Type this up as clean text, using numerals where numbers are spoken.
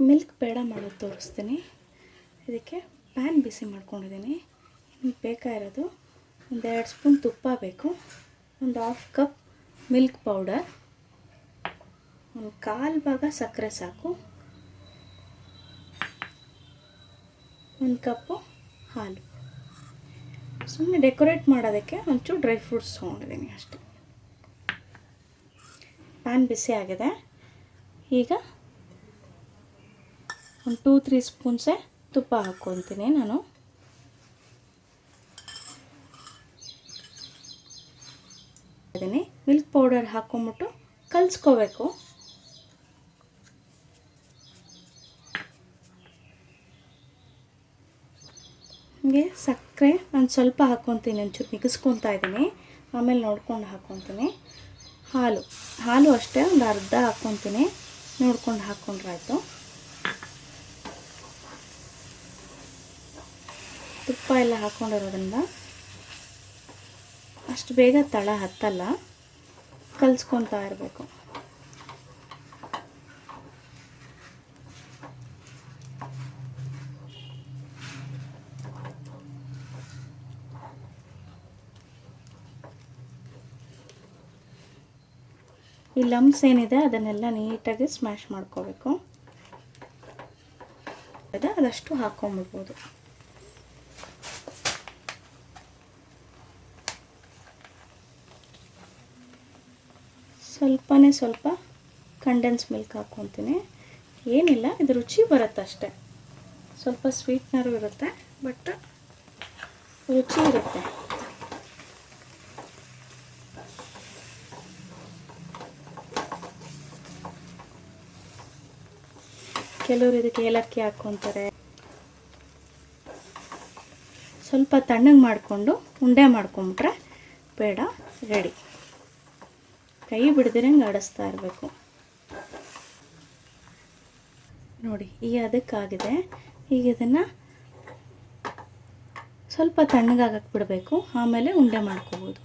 Milk ಬೇಡ ಮಾಡೋದು ತೋರಿಸ್ತೀನಿ. ಇದಕ್ಕೆ ಪ್ಯಾನ್ ಬಿಸಿ ಮಾಡ್ಕೊಂಡಿದ್ದೀನಿ. ನಿಮಗೆ ಬೇಕಾಗಿರೋದು ಒಂದು 2 ಸ್ಪೂನ್ ತುಪ್ಪ ಬೇಕು, ಒಂದು 1/2 ಕಪ್ ಮಿಲ್ಕ್ ಪೌಡರ್, ಒಂದು 1/4 ಭಾಗ ಸಕ್ಕರೆ ಸಾಕು, 1 ಕಪ್ಪು ಹಾಲು. ಸುಮ್ಮನೆ ಡೆಕೋರೇಟ್ ಮಾಡೋದಕ್ಕೆ ಒಂಚೂರು ಡ್ರೈ ಫ್ರೂಟ್ಸ್ ತೊಗೊಂಡಿದ್ದೀನಿ ಅಷ್ಟೇ. ಪ್ಯಾನ್ ಬಿಸಿ ಆಗಿದೆ. ಈಗ ಒಂದು 2-3 ಸ್ಪೂನ್ಸೇ ತುಪ್ಪ ಹಾಕ್ಕೊತೀನಿ ನಾನು. ಇದನ್ನೇ ಮಿಲ್ಕ್ ಪೌಡರ್ ಹಾಕ್ಕೊಂಬಿಟ್ಟು ಕಲಿಸ್ಕೋಬೇಕು. ಹೀಗೆ ಸಕ್ಕರೆ ನಾನು ಸ್ವಲ್ಪ ಹಾಕ್ಕೊತೀನಿ, ಒಂಚೂರು ಮಿಗಿಸ್ಕೊತಾ ಇದ್ದೀನಿ, ಆಮೇಲೆ ನೋಡ್ಕೊಂಡು ಹಾಕ್ಕೊತೀನಿ. ಹಾಲು ಅಷ್ಟೇ ಒಂದು ಅರ್ಧ ಹಾಕ್ಕೊತೀನಿ, ನೋಡ್ಕೊಂಡು ಹಾಕ್ಕೊಂಡ್ರಾಯ್ತು. ತುಪ್ಪ ಎಲ್ಲ ಹಾಕ್ಕೊಂಡಿರೋದ್ರಿಂದ ಅಷ್ಟು ಬೇಗ ತಳ ಹತ್ತಲ್ಲ, ಕಲಿಸ್ಕೊತಾ ಇರಬೇಕು. ಈ ಲಂಪ್ಸ್ ಏನಿದೆ ಅದನ್ನೆಲ್ಲ ನೀಟಾಗಿ ಸ್ಮ್ಯಾಶ್ ಮಾಡ್ಕೋಬೇಕು. ಅದಷ್ಟು ಹಾಕ್ಕೊಂಬಿಡ್ಬೋದು. ಸ್ವಲ್ಪ ಕಂಡೆನ್ಸ್ ಮಿಲ್ಕ್ ಹಾಕ್ಕೊತೀನಿ. ಏನಿಲ್ಲ, ಇದು ರುಚಿ ಬರುತ್ತೆ ಅಷ್ಟೇ. ಸ್ವಲ್ಪ ಸ್ವೀಟ್ನರು ಇರುತ್ತೆ, ಬಟ್ ರುಚಿ ಇರುತ್ತೆ. ಕೆಲವರು ಇದಕ್ಕೆ ಏಲಕ್ಕಿ ಹಾಕ್ಕೊತಾರೆ. ಸ್ವಲ್ಪ ತಣ್ಣಗೆ ಮಾಡಿಕೊಂಡು ಉಂಡೆ ಮಾಡ್ಕೊಂಬಿಟ್ರೆ ಬೇಡ, ರೆಡಿ. ಕೈ ಬಿಡ್ದಿರಂಗೆ ಆಡಿಸ್ತಾ ಇರಬೇಕು. ನೋಡಿ, ಈಗ ಅದಕ್ಕಾಗಿದೆ. ಈಗ ಇದನ್ನು ಸ್ವಲ್ಪ ತಣ್ಣಗಾಗಕ್ಕೆ ಬಿಡಬೇಕು, ಆಮೇಲೆ ಉಂಡೆ ಮಾಡ್ಕೋಬೋದು.